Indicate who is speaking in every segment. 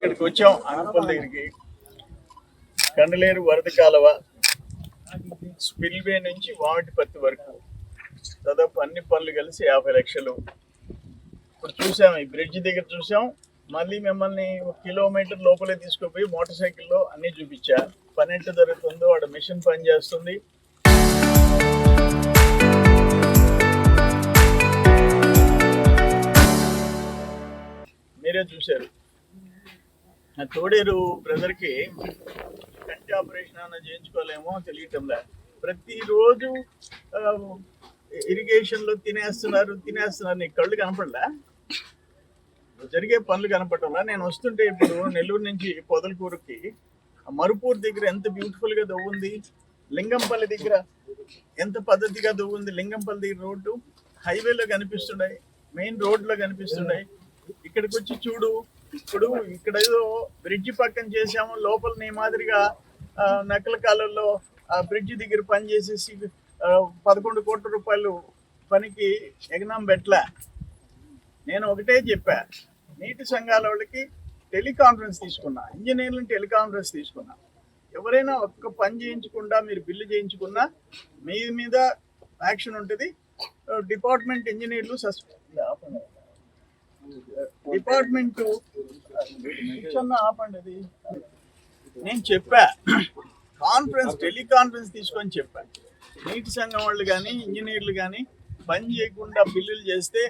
Speaker 1: ఇక్కడికి వచ్చాం అంగపల్లి దగ్గరికి. కండలేరు వరద కాలువ స్పిల్వే నుంచి వామిటిపత్తి వరకు దాదాపు అన్ని పనులు కలిసి 50 లక్షలు. ఇప్పుడు చూసాం, ఈ బ్రిడ్జ్ దగ్గర చూసాం. మళ్ళీ మిమ్మల్ని 1 కిలోమీటర్ లోపలే తీసుకుపోయి మోటార్ సైకిల్లో అన్నీ చూపించా. పని ఎంత జరుగుతుందో, ఆడ మిషన్ పని చేస్తుంది. మీరే చూశారు. ఆ తోడేరు బ్రదర్కి కంటి ఆపరేషన్ అన్న చేయించుకోలేమో తెలియటంలే. ప్రతిరోజు ఇరిగేషన్లో తినేస్తున్నారు. నీ కళ్ళు కనపడలే, జరిగే పనులు కనపడటంలా. నేను వస్తుంటే ఇప్పుడు నెల్లూరు నుంచి పొదలకూరుకి మరుపూర్ దగ్గర ఎంత బ్యూటిఫుల్గా దవ్వుంది, లింగంపల్లి దగ్గర ఎంత పద్ధతిగా దవ్వుంది. లింగంపల్లి దగ్గర రోడ్డు హైవేలో కనిపిస్తున్నాయి, మెయిన్ రోడ్లో కనిపిస్తున్నాయి. ఇక్కడికి వచ్చి చూడు, ఇప్పుడు ఇక్కడ ఏదో బ్రిడ్జి పక్కన చేసాము, లోపల నీ మాదిరిగా నకల కాలంలో ఆ బ్రిడ్జి దగ్గర పని చేసేసి 11 కోట్ల రూపాయలు పనికి ఎగనాం పెట్టలే. నేను ఒకటే చెప్పా, నీటి సంఘాల వాళ్ళకి టెలికాన్ఫరెన్స్ తీసుకున్నా, ఇంజనీర్లను టెలికాన్ఫరెన్స్ తీసుకున్నా. ఎవరైనా ఒక్క పని చేయించకుండా మీరు బిల్లు చేయించుకున్నా మీ మీద యాక్షన్ ఉంటుంది. డిపార్ట్మెంట్ ఇంజనీర్లు డిపార్ట్మెంట్ ఆపండి. అది నేను చెప్పా, టెలికాన్ఫరెన్స్ తీసుకొని చెప్పా. నీటి సంఘం వాళ్ళు కానీ ఇంజనీర్లు కానీ పని చేయకుండా బిల్లులు చేస్తే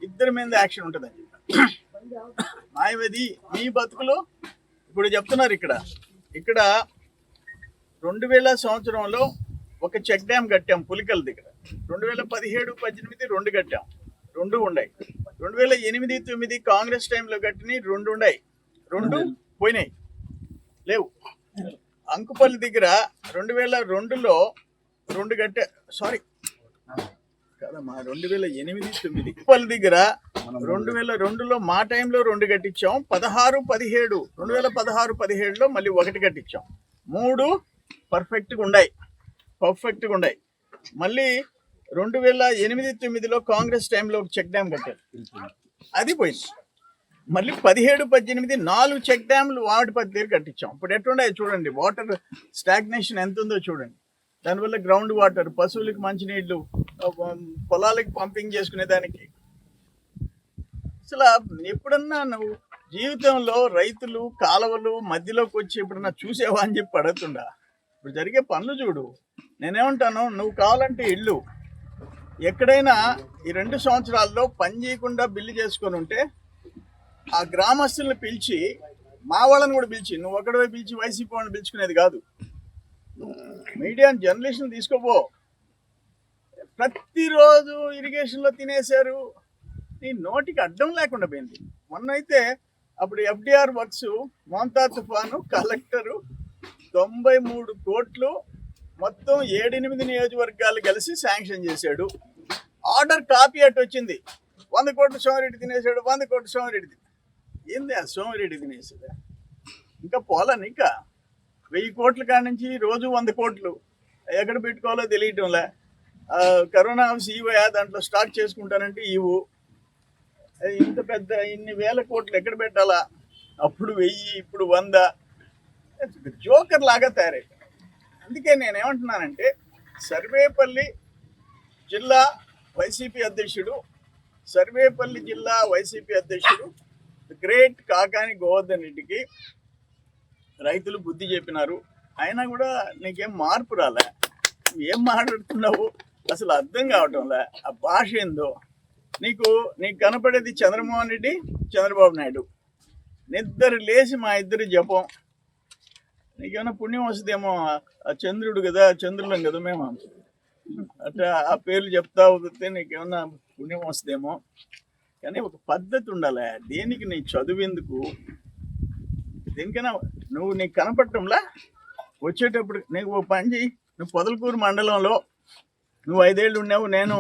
Speaker 1: ఇద్దరి మీద యాక్షన్ ఉంటుందని చెప్పా. మాయవది మీ బతుకులు ఇప్పుడు చెప్తున్నారు. ఇక్కడ 2000 సంవత్సరంలో ఒక చెక్ డ్యామ్ కట్టాం పులికల దగ్గర. 2017-18 2 కట్టాం, 2 ఉన్నాయి. 2008-9 కాంగ్రెస్ టైంలో కట్టినవి 2 ఉన్నాయి, 2 పోయినాయి, లేవు. అంకుపల్లి దగ్గర 2002లో 2 కట్టా, సారీ కదమ్మా, 2008-9 అంకుపల్లి దగ్గర 2002లో మా టైంలో 2 కట్టించాం. 2016-17లో మళ్ళీ 1 కట్టించాం. 3 పర్ఫెక్ట్గా ఉన్నాయి. మళ్ళీ 2008-9లో కాంగ్రెస్ టైంలో ఒక చెక్ డ్యామ్ కట్టారు, అది పోయింది. మళ్ళీ 17-18 4 చెక్ డ్యామ్లు వామిటిపత్తి దగ్గర కట్టించాం. ఇప్పుడు ఎట్లున్నాయి చూడండి, వాటర్ స్టాగ్నేషన్ ఎంత ఉందో చూడండి. దానివల్ల గ్రౌండ్ వాటర్, పశువులకి మంచినీళ్ళు, పొలాలకి పంపింగ్ చేసుకునే దానికి. అసలు ఎప్పుడన్నా నువ్వు జీవితంలో రైతులు కాలువలు మధ్యలోకి వచ్చి ఎప్పుడన్నా చూసేవా అని చెప్పి అడుగుతుండా. ఇప్పుడు జరిగే పనులు చూడు. నేనేమంటాను, నువ్వు కావాలంటే ఇల్లు ఎక్కడైనా ఈ 2 సంవత్సరాల్లో పని చేయకుండా బిల్లు చేసుకొని ఉంటే ఆ గ్రామస్తులను పిలిచి, మా వాళ్ళని కూడా పిలిచి, నువ్వు ఒకడే పిలిచి వైసీపీ వాళ్ళని పిలుచుకునేది కాదు. మీడియా జర్నలిస్టులు తీసుకోపో. ప్రతిరోజు ఇరిగేషన్లో తినేశారు, నీ నోటికి అడ్డం లేకుండా పోయింది. మొన్నైతే అప్పుడు FDR వర్క్స్ మోంతా తుఫాను కలెక్టరు 93 కోట్లు మొత్తం 7-8 నియోజకవర్గాలు కలిసి శాంక్షన్ చేశాడు. ఆర్డర్ కాపీ అట్టు వచ్చింది. 100 కోట్లు సోమిరెడ్డి తినేసాడు, 100 కోట్లు సోమిరెడ్డి. ఏంది ఆ సోమిరెడ్డి తినేసాడు? ఇంకా పోలని, ఇంకా 1000 కోట్ల కాడ నుంచి రోజు 100 కోట్లు ఎక్కడ పెట్టుకోవాలో తెలియటంలే. కరోనా ఈవోయా, దాంట్లో స్టార్ట్ చేసుకుంటానంటే ఈవు. ఇంత పెద్ద ఇన్ని వేల కోట్లు ఎక్కడ పెట్టాలా? అప్పుడు 1000, ఇప్పుడు 100. జోకర్ లాగా తయారైంది. అందుకే నేనేమంటున్నానంటే, సర్వేపల్లి జిల్లా వైసీపీ అధ్యక్షుడు గ్రేట్ కాకాని గోవర్ధన్ రెడ్డికి రైతులు బుద్ధి చెప్పినారు. అయినా కూడా నీకేం మార్పు రాలే. నువ్వేం మాట్లాడుతున్నావు అసలు అర్థం కావటంలే. ఆ భాష ఏందో నీకు కనపడేది చంద్రమోహన్ రెడ్డి, చంద్రబాబు నాయుడు. నిద్ర లేచి మా ఇద్దరి జపం. నీకేమైనా పుణ్యం వస్తుందేమో, చంద్రుడు కదా, చంద్రులం కదా మేము, అట్లా ఆ పేర్లు చెప్తా వదిలితే నీకేమన్నా పుణ్యం వస్తుందేమో. కానీ ఒక పద్ధతి ఉండాలి. దేనికి నీ చదువు ఎందుకు? దేనికైనా నీకు కనపడటంలా వచ్చేటప్పుడు నీకు ఓ పని చెయ్యి. నువ్వు పొదలకూరు మండలంలో 5 ఏళ్ళు ఉన్నావు. నేను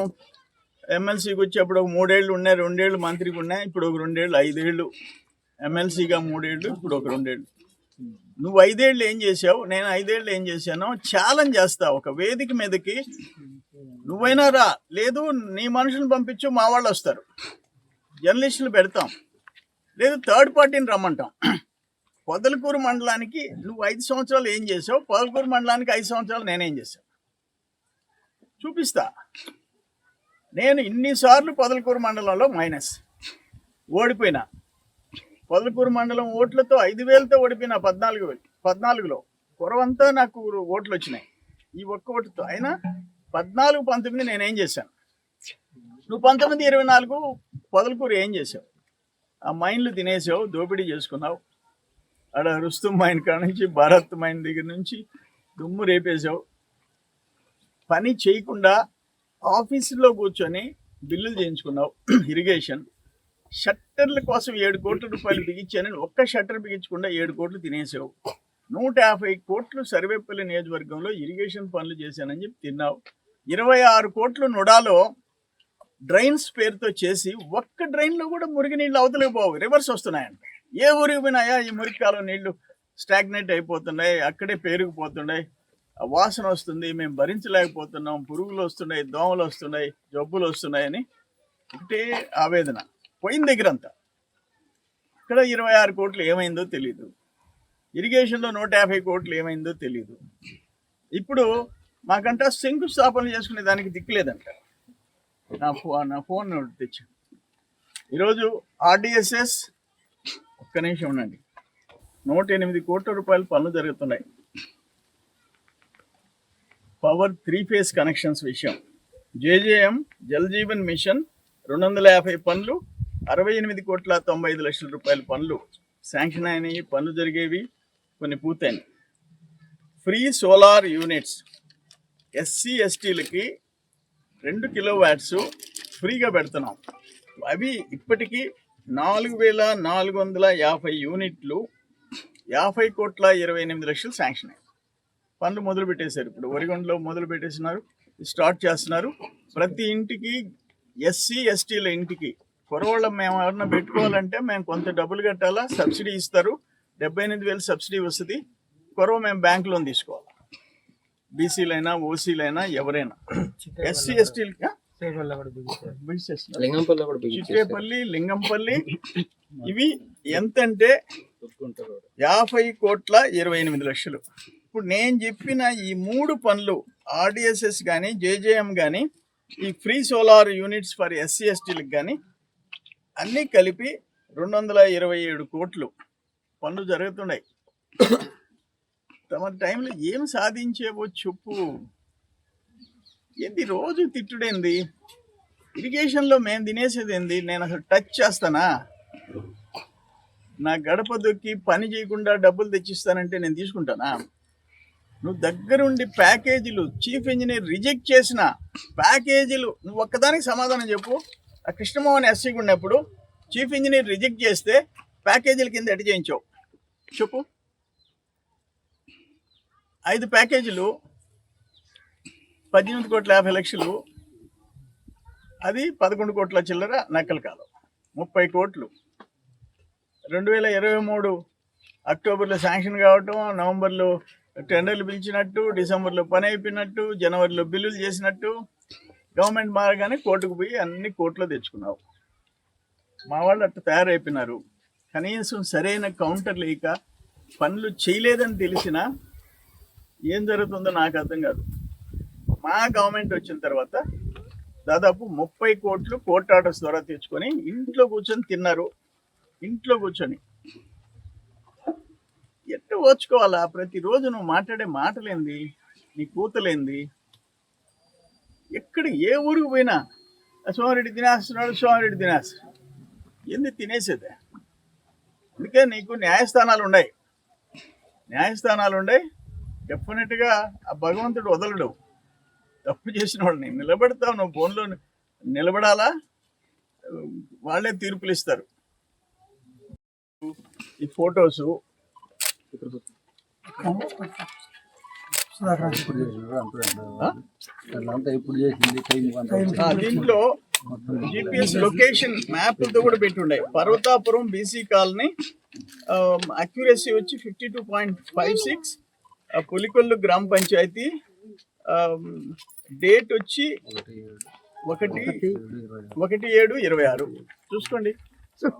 Speaker 1: ఎమ్మెల్సీకి వచ్చేప్పుడు ఒక 3 ఏళ్ళు ఉన్నాయి, 2 ఏళ్ళు మంత్రికి ఉన్నాయి, ఇప్పుడు ఒక 2 ఏళ్ళు, 5 ఏళ్ళు ఎమ్మెల్సీగా, 3 ఏళ్ళు, ఇప్పుడు ఒక 2 ఏళ్ళు. నువ్వు 5 ఏళ్ళు ఏం చేసావు, నేను 5 ఏళ్ళు ఏం చేశానో ఛాలెంజ్ చేస్తా. ఒక వేదిక మీదకి నువ్వైనా రా, లేదు నీ మనుషులను పంపించు, మా వాళ్ళు వస్తారు, జర్నలిస్టులు పెడతాం, లేదు థర్డ్ పార్టీని రమ్మంటాం. పొదలకూరు మండలానికి నువ్వు 5 సంవత్సరాలు ఏం చేసావు, పొదలకూరు మండలానికి 5 సంవత్సరాలు నేనేం చేశాను చూపిస్తా. నేను ఇన్నిసార్లు పొదలకూరు మండలంలో మైనస్ ఓడిపోయినా. పొదలకూరు మండలం ఓట్లతో 5,000తో ఓడిపోయినా 14లో. కొరవంతా నాకు ఓట్లు వచ్చినాయి ఈ ఒక్క ఓటుతో. అయినా 14, 19 నేనేం చేశాను, నువ్వు 19, 24 పొదలకూరు ఏం చేసావు? ఆ మైన్లు తినేసావు, దోపిడీ చేసుకున్నావు. ఆడ రుస్తుం మైన్ కాడ నుంచి భారత్ మైన్ దగ్గర నుంచి దుమ్ము రేపేసావు. పని చేయకుండా ఆఫీసులో కూర్చొని బిల్లులు చేయించుకున్నావు. ఇరిగేషన్ షట్టర్ల కోసం 7 కోట్ల రూపాయలు బిగించానని ఒక్క షట్టర్ బిగించకుండా 7 కోట్లు తినేసావు. 150 కోట్లు సర్వేపల్లి నియోజకవర్గంలో ఇరిగేషన్ పనులు చేశానని చెప్పి తిన్నావు. 26 కోట్లు నుడాలో డ్రైన్స్ పేరుతో చేసి ఒక్క డ్రైన్లో కూడా మురికి నీళ్ళు అవతలకి పోవు, రివర్స్ వస్తున్నాయంట. ఏ ఊరికి పోయినాయా ఈ మురికాలం నీళ్లు స్టాగ్నేట్ అయిపోతున్నాయి, అక్కడే పేరుకుపోతున్నాయి, వాసన వస్తుంది, మేము భరించలేకపోతున్నాం, పురుగులు వస్తున్నాయి, దోమలు వస్తున్నాయి, జబ్బులు వస్తున్నాయని ఒకటే ఆవేదన. పోయిన దగ్గరంతా ఇక్కడ 26 కోట్లు ఏమైందో తెలీదు, ఇరిగేషన్లో 150 కోట్లు ఏమైందో తెలీదు. ఇప్పుడు మాకంట శంకుస్థాపన చేసుకునే దానికి దిక్కులేదంట. నా ఫోన్ తెచ్చి ఈరోజు ఆర్డిఎస్ఎస్ ఒక్క నిమిషం ఉండండి, 108 కోట్ల రూపాయలు పనులు జరుగుతున్నాయి. పవర్ 3 ఫేజ్ కనెక్షన్స్ విషయం, జేజేఎం జల్ జీవన్ మిషన్ 250 పనులు, 68,95,00,000 రూపాయల పనులు శాంక్షన్ అయినాయి. పనులు జరిగేవి, కొన్ని పూర్తయినాయి. ఫ్రీ సోలార్ యూనిట్స్ ఎస్సీ ఎస్టీలకి 2 కిలోవాట్స్ ఫ్రీగా పెడుతున్నాం. అవి ఇప్పటికీ 4,450 యూనిట్లు, 50,28,00,000 శాంక్షన్ అయ్యాయి. పనులు మొదలు పెట్టేశారు. ఇప్పుడు వరిగొండలో మొదలు పెట్టేసినారు, స్టార్ట్ చేస్తున్నారు. ప్రతి ఇంటికి ఎస్సీ ఎస్టీల ఇంటికి కొరవాళ్ళం మేము ఎవరన్నా పెట్టుకోవాలంటే మేము కొంత డబ్బులు కట్టాలా, సబ్సిడీ ఇస్తారు. 78,000 సబ్సిడీ వస్తుంది. కొరవ మేము బ్యాంక్ లోన్ తీసుకోవాలి. బీసీలైనా ఓసీలైనా ఎవరైనా. ఎస్సీ ఎస్టీలకి చిట్టేపల్లి, లింగంపల్లి ఇవి ఎంతంటే 50,28,00,000. ఇప్పుడు నేను చెప్పిన ఈ 3 పనులు ఆర్డిఎస్ఎస్ కానీ జేజేఎం కానీ ఈ free solar units for SC ఎస్టీలకు కానీ అన్నీ కలిపి 227 కోట్లు పనులు జరుగుతున్నాయి. తమ టైంలో ఏం సాధించేవో చెప్పు. ఏంది రోజు తిట్టుడేంది? ఇరిగేషన్లో మేము తినేసేది ఏంది? నేను అసలు టచ్ చేస్తానా? నా గడప దొక్కి పని చేయకుండా డబ్బులు తెచ్చిస్తానంటే నేను తీసుకుంటానా? నువ్వు దగ్గరుండి ప్యాకేజీలు చీఫ్ ఇంజనీర్ రిజెక్ట్ చేసిన ప్యాకేజీలు, నువ్వు ఒక్కదానికి సమాధానం చెప్పు. ఆ కృష్ణమోహన్ ఎస్సీగా ఉన్నప్పుడు చీఫ్ ఇంజనీర్ రిజెక్ట్ చేస్తే ప్యాకేజీల కింద ఎట చేయించావు చెప్పు. 5 ప్యాకేజీలు 18,50,00,000, అది 11 కోట్ల చిల్లర నక్కల కాలం. 30 కోట్లు 2023 అక్టోబర్లో శాంక్షన్ కావటం, నవంబర్లో టెండర్లు పిలిచినట్టు, డిసెంబర్లో పని అయిపోయినట్టు, జనవరిలో బిల్లులు చేసినట్టు, గవర్నమెంట్ మారగానే కోర్టుకు పోయి అన్ని కోర్టులో తెచ్చుకున్నావు. మా వాళ్ళు అట్లా తయారైపోయినారు. కనీసం సరైన కౌంటర్ లేక పనులు చేయలేదని తెలిసినా ఏం జరుగుతుందో నాకు అర్థం కాదు. మా గవర్నమెంట్ వచ్చిన తర్వాత దాదాపు 30 కోట్లు కోర్ట్ ఆర్డర్స్ ద్వారా తెచ్చుకొని ఇంట్లో కూర్చొని తిన్నారు. ఇంట్లో కూర్చొని ఎట్లా ఓర్చుకోవాలా? ప్రతిరోజు నువ్వు మాట్లాడే మాటలేంది, నీ కూతలేంది? ఎక్కడ ఏ ఊరికి పోయినా సోమిరెడ్డి తినేస్తున్నాడు, సోమిరెడ్డి తినేస్తున్నాడు. ఏంది తినేసేదే? అందుకే నీకు న్యాయస్థానాలు ఉన్నాయి. డెఫినెట్గా ఆ భగవంతుడు వదలడు. తప్పు చేసిన వాళ్ళని నిలబెడతావు. నువ్వు ఫోన్లో నిలబడాలా, వాళ్ళే తీర్పులు ఇస్తారు. ఈ ఫొటోసు దీంట్లో జిపిఎస్ లొకేషన్ మ్యాప్తో కూడా పెట్టుండే. పర్వతాపురం బీసీ కాలనీ, అక్యురసీ వచ్చి 52.56, పులికొల్లు గ్రామ పంచాయతీ, డేట్ వచ్చి 1/7/26. చూసుకోండి.
Speaker 2: సార్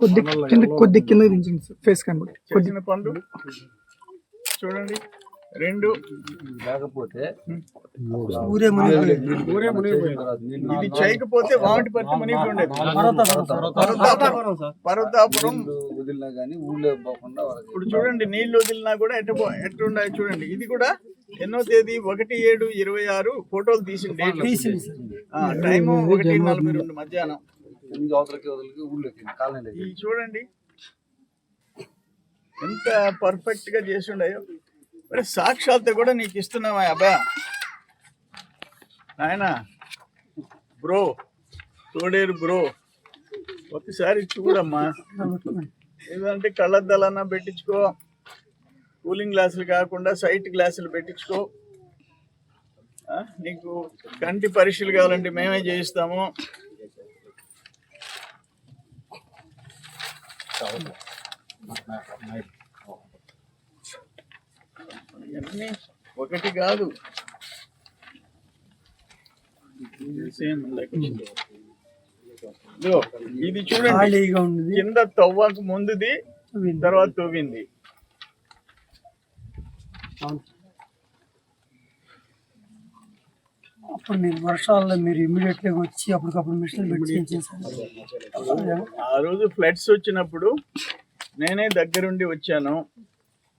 Speaker 2: కొద్ది కింద దించండి సార్, ఫేస్ కనబడి
Speaker 1: చేసిన పనులు చూడండి. 2
Speaker 3: లేకపోతే
Speaker 1: ఇది చేయకపోతే వామిటి పట్టి మునిగి ఉండేది. పర్వతాపురం
Speaker 3: వదిలినా కానీ ఊళ్ళో పోకుండా
Speaker 1: ఇప్పుడు చూడండి, నీళ్లు వదిలినా కూడా ఎట్టు ఉండాలి చూడండి. ఇది కూడా ఎన్నో తేదీ 1/7/26 ఫోటోలు తీసిన డేట్, టైము 1:42 మధ్యాహ్నం.
Speaker 3: అవతలకి ఊళ్ళోకి కాలనీ
Speaker 1: ఇది చూడండి ఎంత పర్ఫెక్ట్ గా చేసి ఉండయో. మరి సాక్షాత్తు కూడా నీకు ఇస్తున్నావా అబ్బా నాయన బ్రో, తోడేరు బ్రో, ఒకసారి చూడమ్మా. ఏదంటే కళ్ళద్దాలన్నా పెట్టించుకో, కూలింగ్ గ్లాసులు కాకుండా సైట్ గ్లాసులు పెట్టించుకో. నీకు కంటి పరీక్షలు కావాలంటే మేమే చేయిస్తాము. ఇవన్నీ ఒకటి కాదు, సేమ్ ఇది చూడండి, కింద తవ్వకు ముందుది, తర్వాత తవ్వింది.
Speaker 2: అప్పుడు మీరు వర్షాల్లో మీరు ఇమీడియట్ గా వచ్చి అప్పటికప్పుడు మిషన్లు పెట్టి
Speaker 1: ఆ రోజు ఫ్లడ్స్ వచ్చినప్పుడు నేనే దగ్గరుండి వచ్చాను.